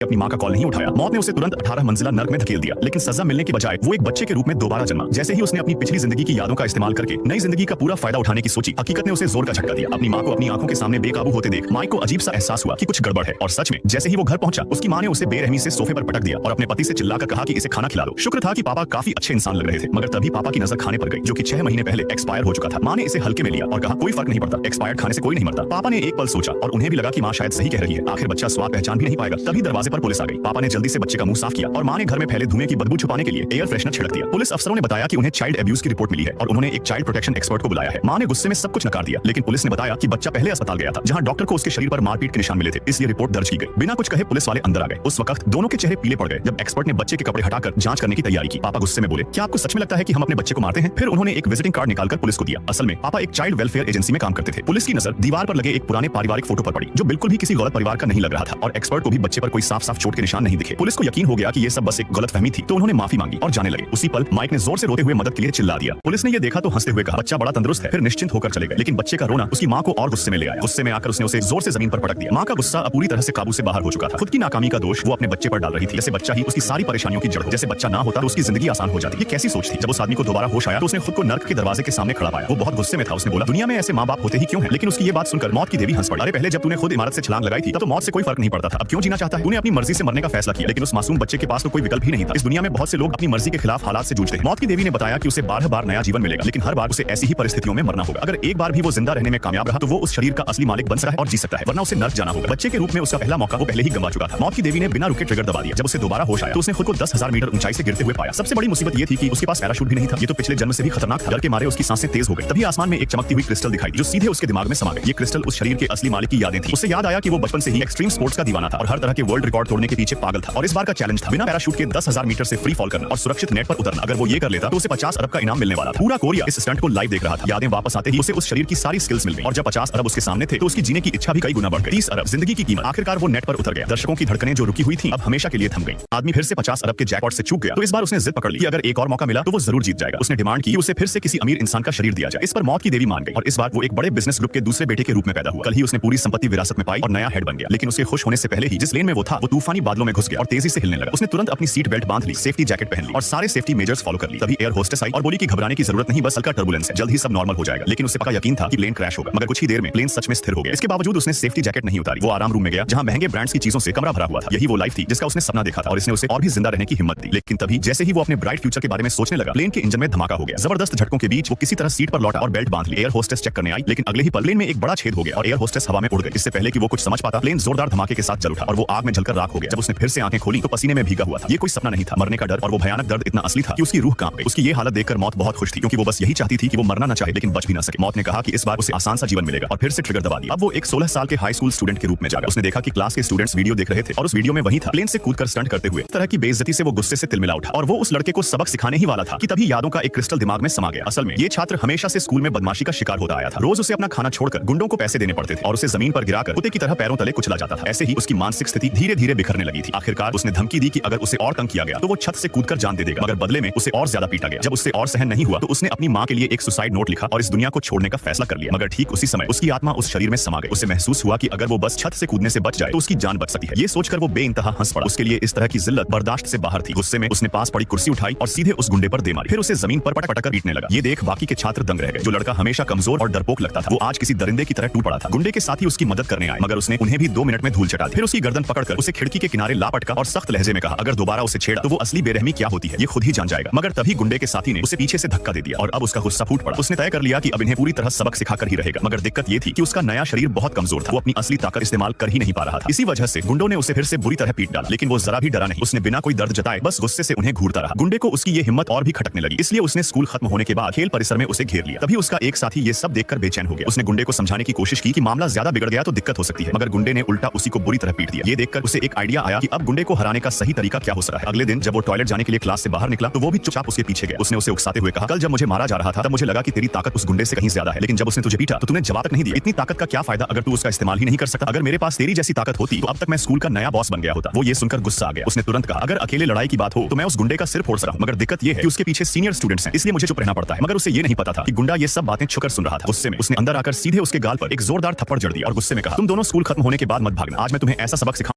अपनी मां का कॉल नहीं उठाया। मौत ने उसे तुरंत 18 मंजिला नर्क में धकेल दिया, लेकिन सजा मिलने की बजाय वो एक बच्चे के रूप में दोबारा जन्मा। जैसे ही उसने अपनी पिछली जिंदगी की यादों का इस्तेमाल करके नई जिंदगी का पूरा फायदा उठाने की सोची, हकीकत ने उसे जोर का झटका दिया। अपनी मां को अपनी आंखों के सामने बेकाबू होते देख माइक को अजीब सा एहसास हुआ कि कुछ गड़बड़ है। और सच में जैसे ही वो घर पहुंचा, उसकी मां ने उसे बेरहमी से सोफे पर पटक दिया और अपने पति से चिल्लाकर कहा कि इसे खाना खिला दो। शुक्र था कि पापा काफी अच्छे इंसान लग रहे थे, मगर तभी पापा की नजर खाने पर गई, जो कि 6 महीने पहले एक्सपायर हो चुका था। मां ने इसे हल्के में लिया और कहा कोई फर्क नहीं पड़ता, एक्सपायर्ड खाने से कोई नहीं मरता। पापा ने एक पल सोचा और उन्हें भी लगा कि मां शायद सही कह रही है, आखिर बच्चा स्वाद पहचान भी नहीं पाएगा। तभी दरवाजे पर पुलिस आ गई। पापा ने जल्दी से बच्चे का मुंह साफ किया और मां ने घर में फैले धुएं की बदबू छुपाने के लिए एयर फ्रेशनर छिड़क दिया। पुलिस अफसरों ने बताया कि उन्हें चाइल्ड अब्यूज की रिपोर्ट मिली है और उन्होंने एक चाइल्ड प्रोटेक्शन एक्सपर्ट को बुलाया है। मां ने गुस्से में सब कुछ नकार दिया, लेकिन पुलिस ने बताया कि बच्चा पहले अस्पताल गया था, जहां डॉक्टर को उसके शरीर पर मारपीट के निशान मिले थे, इसलिए रिपोर्ट दर्ज की गई। बिना कुछ कहे पुलिस वाले अंदर आ गए। उस वक्त दोनों के चेहरे पीले पड़ गए जब एक्सपर्ट ने बच्चे के कपड़े हटाकर जांच करने की तैयारी की। पापा गुस्से में बोले, क्या आपको सच में लगता है कि हम अपने बच्चे को मारते हैं? फिर उन्होंने एक विजिटिंग कार्ड निकालकर पुलिस को दिया। असल में पापा एक चाइल्ड वेलफेयर एजेंसी में काम करते थे। पुलिस की नजर दीवार पर लगे एक पुराने पारिवारिक फोटो पर पड़ी, जो बिल्कुल भी किसी गलत परिवार का नहीं लग रहा था, और एक्सपर्ट को भी बच्चे पर कोई साफ साफ चोट के निशान नहीं दिखे। पुलिस को यकीन हो गया कि ये सब बस एक गलतफहमी थी, तो उन्होंने माफी मांगी और जाने लगे। उसी पल माइक ने जोर से रोते हुए मदद के लिए चिल्ला दिया। पुलिस ने ये देखा तो हंसते हुए कहा, बच्चा बड़ा तंदुरुस्त है। फिर निश्चिंत होकर चले गए, लेकिन बच्चे का रोना उसकी मां को और गुस्से में ले आया। गुस्से में आकर उसने उसे जोर से जमीन पर पटक दिया। मां का गुस्सा पूरी तरह से काबू से बाहर हो चुका था। खुद की नाकामी का दोष वो अपने बच्चे पर डाल रही थी, जैसे बच्चा ही उसकी सारी परेशानियों की जड़ हो। जैसे बच्चा ना होता तो उसकी जिंदगी आसान हो जाती। ये कैसी सोच थी? जब उस आदमी को दोबारा होश आया तो उसने खुद को नर्क के दरवाजे के सामने खड़ा पाया। वो बहुत गुस्से में था। उसने बोला, दुनिया में ऐसे मां बाप होते ही क्यों हैं? लेकिन उसकी ये बात सुनकर मौत की देवी हंस पड़ी। अरे पहले जब तूने खुद इमारत से छलांग लगाई थी तब तो मौत से कोई फर्क नहीं पड़ता था, अब क्यों जीना चाहता है? तूने अपनी मर्जी से मरने का फैसला किया, लेकिन उस मासूम बच्चे के पास तो कोई विकल्प ही नहीं था। इस दुनिया में बहुत से लोग अपनी मर्जी के खिलाफ हालात से जूझते हैं। मौत की देवी ने बताया कि उसे 12 बार नया जीवन मिलेगा, लेकिन हर बार उसे ऐसी ही परिस्थितियों में मरना होगा। अगर एक बार भी वो जिंदा रहने में कामयाब रहा तो वो उस शरीर का असली मालिक बन सकता है और जी सकता है, वरना उसे नर्क जाना होगा। बच्चे के रूप में उसका पहला मौका वो पहले ही गंवा चुका था। मौत की देवी ने बिना रुके ट्रिगर दबा दिया। जब उसे दोबारा होश आया तो उसने खुद को 10,000 मीटर ऊंचाई से गिरते हुए पाया। सबसे बड़ी मुसीबत ये थी कि उसके पास पैराशूट भी नहीं था। ये तो पिछले जन्म से भी खतरनाक था। डर के मारे उसकी सांसें तेज हो गई। तभी आसमान में एक चमकती हुई क्रिस्टल दिखाई, जो सीधे उसके दिमाग में समा गई। ये क्रिस्टल उस शरीर के असली मालिक की यादें थी। उसे याद आया कि वो बचपन से ही एक्सट्रीम स्पोर्ट्स का दीवाना था और हर तरह के वर्ल्ड रिकॉर्ड तोड़ने के पीछे पागल था। और इस बार का चैलेंज था बिना पैराशूट के 10,000 मीटर से फ्री फॉल करना और सुरक्षित नेट पर उतरना। अगर वो ये कर लेता तो उसे 50 अरब का इनाम मिलने वाला था। पूरा कोरिया इस स्टंट को लाइव देख रहा था। यादें वापस आते ही उसे उस शरीर की सारी स्किल्स मिल गई और जब 50 अरब उसके सामने थे तो उसकी जीने की इच्छा भी कई गुना बढ़ गई। 30 अरब जिंदगी की कीमत। आखिरकार वो नेट पर उतर गया। दर्शकों की धड़कनें जो रुकी हुई थी अब हमेशा के लिए थम गई। आदमी फिर से 50 अरब के जैकपॉट से चूक गया, तो इस बार उसने जिद पकड़ ली कि अगर एक और मौका मिला तो वो जरूर जीत जाएगा। उसने डिमांड की उसे फिर से किसी अमीर इंसान का शरीर दिया जाए। इस पर मौत की देवी मान गई और इस बार वो एक बड़े बिजनेस ग्रुप के दूसरे बेटे के रूप में पैदा हुआ। कल ही उसने पूरी संपत्ति विरासत में पाई और नया हेड बन गया। लेकिन उसे खुश होने से पहले ही जिस लेन में वो था वो तूफानी बादलों में घुस गया और तेजी से हिलने लगा। उसने तुरंत अपनी सीट बेल्ट बांध ली, सेफ्टी जैकेट पहन ली और सारे सेफ्टी मेजर्स फॉलो कर ली। तभी एयर होस्टेस आई और बोली कि घबराने की जरूरत नहीं, बस हल्का टर्बुलेंस है, जल्द ही सब नॉर्मल हो जाएगा। लेकिन उसे पक्का यकीन था कि प्लेन क्रैश होगा, मगर कुछ ही देर में प्लेन सच में स्थिर हो गया। इसके बावजूद उसने सेफ्टी जैकेट नहीं उतारी। वो आराम रूम में गया जहां महंगे ब्रांड्स की चीजों से कमरा भरा हुआ था। यही वो लाइफ थी जिसका उसने सपना देखा था और इसने उसे और भी जिंदा रहने की हिम्मत दी। लेकिन तभी जैसे ही वो अपने ब्राइट फ्यूचर के बारे में सोचने लगा, प्लेन के इंजन में धमाका हो गया। जबरदस्त झटकों के बीच वो किसी तरह सीट पर लौटा और बेल्ट बांध ली। एयर होस्टेस चेक करने आई, लेकिन अगले ही पल प्लेन में एक बड़ा छेद हो गया और एयर होस्टेस हवा में उड़ गई। इससे पहले कि वो कुछ समझ पाता, प्लेन जोरदार धमाके के साथ जल उठा और वो आग में जलकर राख हो गया। जब उसने फिर से आंखें खोली तो पसीने में भीगा हुआ था। ये कोई सपना नहीं था। मरने का डर और वो भयानक दर्द इतना असली था कि उसकी रूह कांप गई। उसकी ये हालत देखकर मौत बहुत खुश थी, क्योंकि वो बस यही चाहती थी कि वो मरना ना चाहे लेकिन बच भी ना सके। मौत ने कहा कि इस बार उसे आसान सा जीवन मिलेगा और फिर से ट्रिगर दबा दिया। अब वो एक 16 साल के हाई स्कूल स्टूडेंट के रूप में जागा। उसने देखा कि क्लास के स्टूडेंट्स वीडियो देख रहे थे और उस वीडियो में वही था, प्लेन से कूदकर स्टंट करते हुए। तरह की बेइज्जती से वो गुस्से से तिलमिला उठा और वो उस लड़के को सबक सिखाने ही वाला था कि तभी यादों का एक क्रिस्टल दिमाग में समा गया। असल में ये छात्र हमेशा से स्कूल में बदमाशी का शिकार होता आया था। रोज उसे अपना खाना छोड़कर गुंडों को पैसे देने पड़ते थे और उसे जमीन पर गिराकर कुत्ते की तरह पैरों तले कुचला जाता था। ऐसे ही उसकी मानसिक स्थिति धीरे धीरे बिखरने लगी थी। आखिरकार उसने धमकी दी कि अगर उसे और तंग किया गया तो वो छत से कूदकर जान दे देगा, मगर बदले में उसे और ज्यादा पीटा गया। जब उससे और सहन नहीं हुआ तो उसने अपनी मां के लिए एक सुसाइड नोट लिखा और इस दुनिया को छोड़ने का फैसला कर लिया। मगर ठीक उसी समय उसकी आत्मा उस शरीर में समा गई। उसे महसूस हुआ कि अगर वो बस छत से कूदने से बच जाए तो उसकी जान बच सकती है। ये सोचकर वो बेइंतहा हंस पड़ा। उसके लिए इस तरह की जिल्लत बर्दाश्त से बाहर थी। गुस्से में उसने पास पड़ी कुर्सी उठाई और सीधे उस गुंडे पर दे मारी। फिर उसे जमीन पर पटक कर पीटने लगा। ये देख बाकी के छात्र दंग रह गए। जो लड़का हमेशा कमजोर और डरपोक लगता था वो आज किसी दरिंदे की तरह टूट पड़ा था। गुंडे के साथी उसकी मदद करने आए, मगर उसने उन्हें भी 2 मिनट में धूल चटा दी। फिर उसकी गर्दन पकड़कर उसे खिड़की के किनारे ला पटका और सख्त लहजे में कहा, अगर दोबारा उसे छेड़ा तो वो असली बेरहमी क्या होती है ये खुद ही जान जाएगा। मगर तभी गुंडे के साथी ने उसे पीछे से धक्का दे दिया और अब उसका गुस्सा फूट पड़ा। उसने तय कर लिया कि अब इन्हें पूरी तरह सबक सिखाकर ही रहेगा। मगर दिक्कत ये थी कि उसका नया शरीर बहुत कमजोर था। वो अपनी असली ताकत इस्तेमाल कर ही नहीं पा रहा था। इसी वजह से गुंडों ने उसे फिर से बुरी तरह पीट डाला, लेकिन वो जरा भी डरा नहीं। उसने बिना कोई दर्द जताए बस गुस्से से उन्हें घूरता रहा। गुंडे को उसकी ये हिम्मत और भी खटकने लगी, इसलिए उसने स्कूल खत्म होने के बाद खेल परिसर में उसे घेर लिया। तभी उसका एक साथी ये सब देखकर बेचैन हो गया। उसने गुंडे को समझाने की कोशिश की कि मामला ज्यादा बिगड़ गया तो दिक्कत हो सकती है, मगर गुंडे ने उल्टा उसी को बुरी तरह पीट दिया। ये देखकर उसे एक आइडिया आया कि अब गुंडे को हराने का सही तरीका क्या हो सकता है। अगले दिन जब वो टॉयलेट जाने के लिए क्लास से बाहर निकला तो वो भी चुपचाप उसके पीछे गया। उसने उसे उकसाते हुए कहा, कल जब मुझे मारा जा रहा था तब मुझे लगा कि तेरी ताकत उस गुंडे से कहीं ज्यादा है, लेकिन जब उसने तुझे पीटा तो तूने जवाब तक नहीं दिया। इतनी ताकत का क्या फायदा अगर तू उसका इस्तेमाल ही नहीं कर सकता। अगर मेरे पास तेरी जैसी ताकत होती तो अब तक मैं स्कूल का नया बॉस बन गया होता। वो ये सुनकर गुस्सा आ गया। उसने तुरंत कहा, अगर अकेले लड़ाई की बात हो तो मैं उस गुंडे का सिर फोड़ सकता हूं, मगर दिक्कत ये है कि उसके पीछे सीनियर स्टूडेंट्स हैं, इसलिए मुझे चुप रहना पड़ता है। मगर उसे ये नहीं पता था कि गुंडा ये सब बातें छुकर सुन रहा था। गुस्से में उसने अंदर आकर सीधे उसके गाल पर एक जोरदार थप्पड़ जड़ दिया और गुस्से में कहा, तुम दोनों स्कूल खत्म होने के बाद मत भागना, आज मैं तुम्हें ऐसा सबक सिखा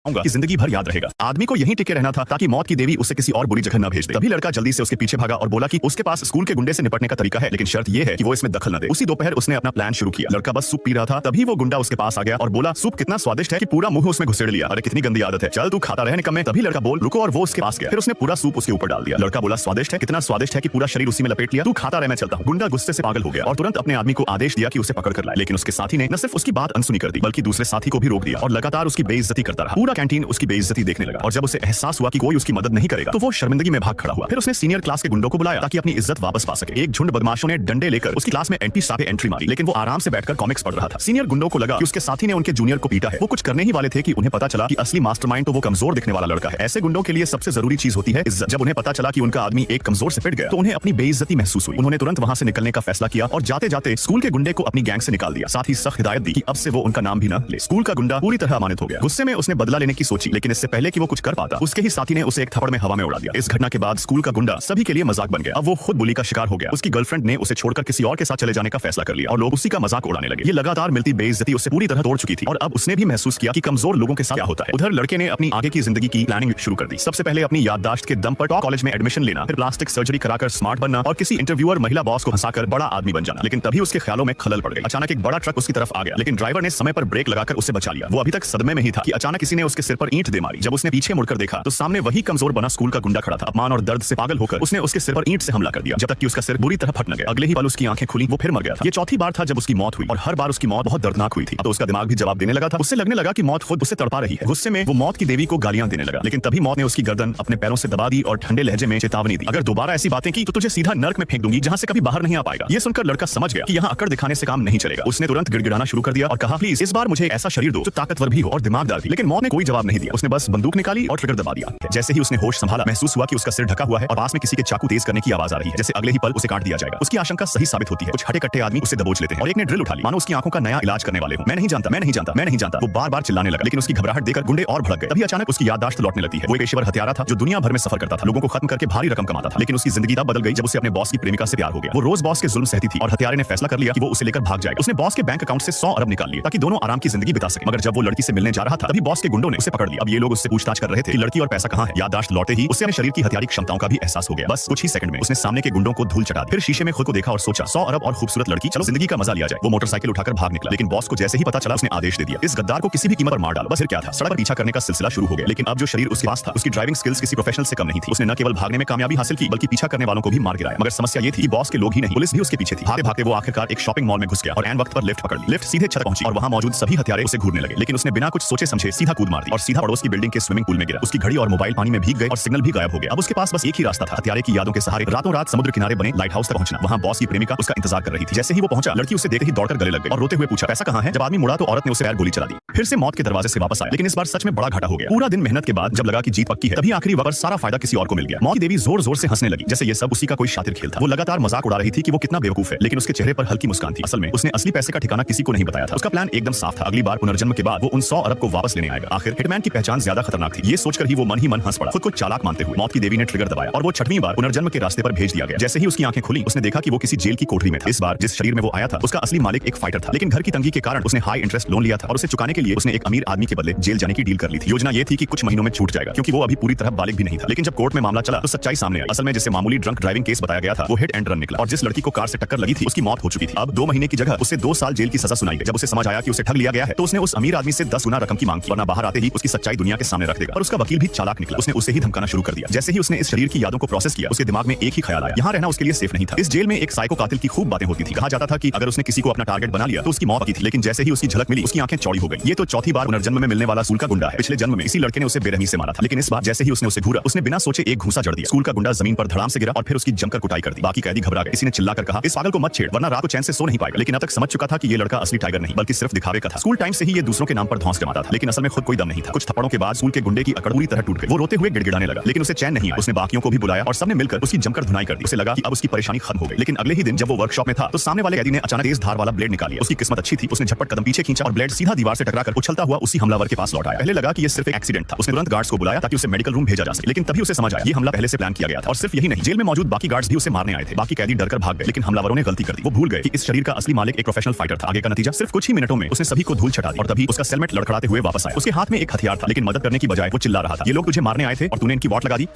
कि जिंदगी भर याद रहेगा। आदमी को यहीं टिके रहना था ताकि मौत की देवी उसे किसी और बुरी जगह न भेज दे। तभी लड़का जल्दी से उसके पीछे भागा और बोला कि उसके पास स्कूल के गुंडे से निपटने का तरीका है, लेकिन शर्त यह है कि वो इसमें दखल न दे। उसी दोपहर उसने अपना प्लान शुरू किया। लड़का बस सूप पी रहा था, तभी वो गुंडा उसके पास आ गया और बोला, सूप कितना स्वादिष्ट है कि पूरा मुंह उसमें घुसेड़ लिया। अरे कितनी गंदी आदत है, चल तू खाता रहे निकम्मे। तभी लड़का बोल रुको और वो उसके पास गया। फिर उसने पूरा सूप उसके ऊपर डाल दिया। लड़का बोला, स्वादिष्ट है, कितना स्वादिष्ट है कि पूरा शरीर उसी में लपेट लिया, तू खाता रहे मैं चलता हूं। गुंडा गुस्से से पागल हो गया और तुरंत अपने आदमी को आदेश दिया कि उसे पकड़ कर लाए, लेकिन उसके साथी ने न सिर्फ उसकी बात अनसुनी कर दी बल्कि दूसरे साथी को भी रोक दिया और लगातार उसकी बेइज्जती करता रहा। पूरा कैंटीन उसकी बेइज्जती देखने लगा और जब उसे एहसास हुआ कि कोई उसकी मदद नहीं करेगा तो वो शर्मिंदगी में भाग खड़ा हुआ। फिर उसने सीनियर क्लास के गुंडों को बुलाया ताकि अपनी इज्जत वापस पा सके। एक झुंड बदमाशों ने डंडे लेकर उसकी क्लास में एंट्री मारी, लेकिन वो आराम से बैठकर कॉमिक्स पढ़ रहा था। सीनियर गुंडों को लगा कि उसके साथी ने उनके जूनियर को पीटा है। वो कुछ करने ही वाले थे कि उन्हें पता चला कि असली मास्टरमाइंड तो वो कमजोर दिखने वाला लड़का है। ऐसे गुंडों के लिए सबसे जरूरी चीज होती है इज्जत। जब उन्हें पता चला कि उनका आदमी एक कमजोर से पिट गया तो उन्हें अपनी बेइज्जती महसूस हुई। उन्होंने तुरंत वहां से निकलने का फैसला किया और जाते जाते स्कूल के गुंडे को अपनी गैंग से निकाल दिया। साथ ही सख्त हिदायत दी कि अब से वो उनका नाम भी न ले। स्कूल का गुंडा पूरी तरह अमानत हो गया। गुस्से में उसने बदला लेने की सोची, लेकिन इससे पहले कि वो कुछ कर पाता उसके ही साथी ने उसे एक थप्पड़ में हवा में उड़ा दिया। इस घटना के बाद स्कूल का गुंडा सभी के लिए मजाक बन गया। अब वो खुद बुली का शिकार हो गया। उसकी गर्लफ्रेंड ने उसे छोड़कर किसी और के साथ चले जाने का फैसला कर लिया और लोग उसी का मजाक उड़ाने लगे। ये लगातार मिलती बेइज्जती उससे पूरी तरह तोड़ चुकी थी और अब उसने भी महसूस किया कि कमजोर लोगों के साथ क्या होता है। उधर लड़के ने अपनी आगे की जिंदगी की प्लानिंग शुरू कर दी। सबसे पहले अपनी याददाश्त के दम पर टॉप कॉलेज में एडमिशन लेना, फिर प्लास्टिक सर्जरी कराकर स्मार्ट बनना और किसी इंटरव्यूअर महिला बॉस को हंसाकर बड़ा आदमी बन जाना। लेकिन तभी उसके ख्यालों में खलल पड़ गई। अचानक एक बड़ा ट्रक उसकी तरफ आ गया, लेकिन ड्राइवर ने समय पर ब्रेक लगाकर उसे बचा लिया। वो अभी तक सदमे में ही था कि अचानक किसी ने उसके सिर पर ईंट दे मारी। जब उसने पीछे मुड़कर देखा तो सामने वही कमजोर बना स्कूल का गुंडा खड़ा था। अपमान और दर्द से पागल होकर उसने उसके सिर पर ईंट से हमला कर दिया, जब तक कि उसका सिर बुरी तरह फट न गया। अगले ही पल उसकी आंखें खुली, वो फिर मर गया था। ये चौथी बार था जब उसकी मौत हुई और हर बार उसकी मौत बहुत दर्दनाक हुई थी। अब तो उसका दिमाग भी जवाब देने लगा था। उससे लगने लगा कि मौत खुद उसे तड़पा रही है। गुस्से में वो मौत की देवी को गालियां देने लगा, लेकिन तभी मौत ने उसकी गर्दन अपने पैरों से दबा दी और ठंडे लहजे में चेतावनी दी, अगर दोबारा ऐसी बातें की तो तुझे सीधा नर्क में फेंक दूंगी, जहां से कभी बाहर नहीं आ पाएगा। ये सुनकर लड़का समझ गया कि यहाँ अकड़ दिखाने से काम नहीं चलेगा। उसने तुरंत गिड़गिड़ाना शुरू कर दिया और कहा, प्लीज इस बार मुझे ऐसा शरीर दो जो ताकतवर भी हो और दिमागदार भी। लेकिन मौत ने कोई जवाब नहीं दिया। उसने बस बंदूक निकाली और ट्रिगर दबा दिया। जैसे ही उसने होश संभाला, महसूस हुआ कि उसका सिर ढका हुआ है और पास में किसी के चाकू तेज करने की आवाज आ रही है, जैसे अगले ही पल उसे काट दिया जाएगा। उसकी आशंका सही साबित होती है। कुछ हटे कट्टे आदमी उसे दबोच लेते हैं और एक ने ड्रिल उठा ली, मानो उसकी आंखों का नया इलाज करने वाले हो। मैं नहीं जानता, मैं नहीं जानता, मैं नहीं जानता। वो बार-बार चिल्लाने लगा, लेकिन उसकी घबराहट देखकर गुंडे और भड़क गए। तभी अचानक उसकी याददाश्त लौटने लगती है। वो एक पेशेवर हत्यारा था जो दुनिया भर में सफर करता था, लोगों को खत्म करके भारी रकम कमाता था। लेकिन उसकी जिंदगी तब बदल गई जब उसे अपने बॉस की प्रेमिका से प्यार हो गया। वो रोज बॉस के जुल्म सहती थी और हत्यारे ने फैसला कर लिया कि वो उसे लेकर भाग जाएगा। उसने बॉस के बैंक अकाउंट से 100 अरब निकाल लिए ताकि दोनों आराम की जिंदगी बिता सके। मगर जब वो लड़की से मिलने जा रहा था तभी बॉस के गुंडों ने उसे पकड़ लिया। अब ये लोग उससे पूछताछ कर रहे थे कि लड़की और पैसा कहाँ है। याददाश्त लौटे ही उसे अपने शरीर की हथियारी क्षमताओं का भी एहसास हो गया। बस कुछ ही सेकंड में उसने सामने के गुंडों को धूल चटा दी। फिर शीशे में खुद को देखा और सोचा, 100 अरब और खूबसूरत लड़की, चलो जिंदगी का मजा लिया जाए। वो मोटरसाइकिल उठाकर भाग निकला, लेकिन बॉस को जैसे ही पता चला उसने आदेश दे दिया, इस गद्दार को किसी भी कीमत पर मार डालो। बस फिर क्या था, सड़क पर पीछा करने का सिलसिला शुरू हो गया। लेकिन अब जो शरीर उसके पास था, उसकी ड्राइविंग स्किल्स किसी प्रोफेशनल से कम नहीं थी। उसने न केवल भागने में कामयाबी हासिल की बल्कि पीछा करने वालों को भी मार गिराया। मगर समस्या ये थी कि बॉस के लोग ही नहीं, पुलिस भी उसके पीछे थी। भागते भागते वो आखिरकार एक शॉपिंग मॉल में घुस गया और एन वक्त पर लिफ्ट पकड़ ली। लिफ्ट सीधे छत पहुंची और वहां मौजूद सभी हत्यारे उसे घूरने लगे, लेकिन उसने बिना कुछ सोचे समझे सीधा कूद मार दी और सीधा पड़ोस की बिल्डिंग के स्विमिंग पूल में गिरा। उसकी घड़ी और मोबाइल पानी में भीग गए और सिग्नल भी गायब हो गया। अब उसके पास बस एक ही रास्ता था, हत्यारे की यादों के सहारे रातों रात समुद्र किनारे बने लाइट हाउस तक पहुंचना। वहां बॉस की प्रेमिका उसका इंतजार कर रही थी। जैसे ही वो पहुंचा, लड़की उसे देखते ही दौड़कर गले लग गई और रोते हुए पूछा, पैसा कहाँ है। जब आदमी मुड़ा तो औरत ने उसे पैर गोली चला दी। फिर से मौत के दरवाजे से वापस आया, लेकिन इस बार सच में बड़ा घाटा हो गया। पूरा दिन मेहनत के बाद जब लगा कि जीत पक्की है, तभी आखिरी वक्त सारा फायदा किसी और को मिल गया। मौत की देवी जोर जोर से हंसने लगी, जैसे ये सब उसी का कोई शातिर खेल था। वो लगातार मजाक उड़ा रही थी कि वो कितना बेवकूफ है, लेकिन उसके चेहरे पर हल्की मुस्कान थी। असल में उसने असली पैसे का ठिकाना किसी को नहीं बताया था। उसका प्लान एकदम साफ था, अगली बार पुनर्जन्म के बाद वो उन 100 अरब को वापस लेने आएगा। आखिर हिटमैन की पहचान ज्यादा खतरनाक थी। ये सोचकर ही वो मन ही मन हंस पड़ा, खुद को चालाक मानते हुए। मौत की देवी ने ट्रिगर दबाया और वो 6वीं बार पुनर्जन्म के रास्ते पर भेज दिया गया। जैसे ही उसकी आंखें खुली, उसने देखा कि वो किसी जेल की कोठरी में था। इस बार जिस शरीर में वो आया था, उसका असली मालिक एक फाइटर था, लेकिन घर की तंगी के कारण उसने हाई इंटरेस्ट लोन लिया था और उसे चुकाने के लिए उसने एक अमीर आदमी के बदले जेल जाने की डील कर ली थी। योजना ये थी कि कुछ महीनों में छूट जाएगा, क्योंकि वो अभी पूरी तरह बालिग भी नहीं था। लेकिन जब कोर्ट में मामला चला तो सच्चाई सामने आई। असल में जिसे मामूली ड्रंक ड्राइविंग केस बताया गया था, वो हिट एंड रन निकला और जिस लड़की को कार से टक्कर लगी थी उसकी मौत हो चुकी थी। अब 2 महीने की जगह उसे 2 साल जेल की सजा सुनाई गई। जब उसे समझ आया कि उसे ठग लिया गया है, तो उसने उस अमीर आदमी से 10 गुना रकम की मांग की, वरना बाहर आते ही उसकी सच्चाई दुनिया के सामने रख देगा। और उसका वकील भी चालाक निकला, उसने उसे ही धमकाना शुरू कर दिया। जैसे ही उसने इस शरीर की यादों को प्रोसेस किया, उसके दिमाग में एक ही ख्याल आया, यहाँ रहना उसके लिए सेफ नहीं था। इस जेल में एक साइको कातिल की खूब बातें होती थी। कहा जाता था कि अगर उसने किसी को अपना टारगेट बना लिया तो उसकी मौत पक्की थी। लेकिन जैसे ही उसकी झलक मिली, उसकी आंखें चौड़ी हो गई। ये तो चौथी बार पुनर्जन्म में मिलने वाला स्कूल का गुंडा है। पिछले जन्म में इसी लड़के ने उसे बेरहमी से मारा था, लेकिन इस बार जैसे ही उसने उसे घूरा, उसने बिना सोचे एक घूंसा जड़ दिया। स्कूल का गुंडा जमीन पर धड़ाम से गिरा और फिर उसकी जमकर कुटाई कर दी। बाकी कैदी घबरा गए। किसी ने चिल्लाकर कहा, इस पागल को मत छेड़, वरना रात को चैन से सो नहीं पाएगा। लेकिन अब तक समझ चुका था कि ये लड़का असली टाइगर नहीं बल्कि सिर्फ दिखावे का था। स्कूल टाइम से ही ये दूसरों के नाम पर धौंस जमाता था, लेकिन असल में खुद कोई दम नहीं था। कुछ थप्पड़ों के बाद स्कूल के गुंडे की अकड़ पूरी तरह टूट गई। वो रोते हुए गिड़गिड़ाने लगा, लेकिन उसे चैन नहीं आया। उसने बाकियों को भी बुलाया और सबने मिलकर उसकी जमकर धुनाई कर दी। उसे लगा कि अब उसकी परेशानी खत्म हो गई। लेकिन अगले ही दिन जब वो वर्कशॉप में था, तो सामने वाले कैदी ने अचानक तेज धार वाला ब्लेड निकाल लिया। उसकी किस्मत अच्छी थी, उसने झटपट कदम पीछे खींचा और ब्लेड सीधा दीवार से टकराकर उछलता हुआ उसी हमलावर के पास लौट आया। पहले लगा कि ये सिर्फ एक एक्सीडेंट था। उसने तुरंत गार्ड्स को बुलाया ताकि उसे मेडिकल रूम भेजा जा सके, लेकिन तभी उसे समझ आया ये हमला पहले से प्लान किया गया था। और सिर्फ यही नहीं, जेल में मौजूद बाकी गार्ड्स भी उसे मारने आए थे। बाकी कैदी डरकर भाग गए, लेकिन हमलावरों ने गलती कर दी। वो भूल गए कि इस शरीर का असली मालिक एक प्रोफेशनल फाइटर था। आगे का नतीजा सिर्फ कुछ ही मिनटों में उसने सभी को धूल चटा दी और तभी उसका सेलमेट लड़खड़ाते हुए वापस आया। उसके हाथ में में एक हथियार था, लेकिन मदद करने की बजाय वो चिल्ला रहा था। ये लोग तुझे मारने आए थे और तूने इनकी वाट लगा दी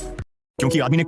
क्योंकि आदमी ने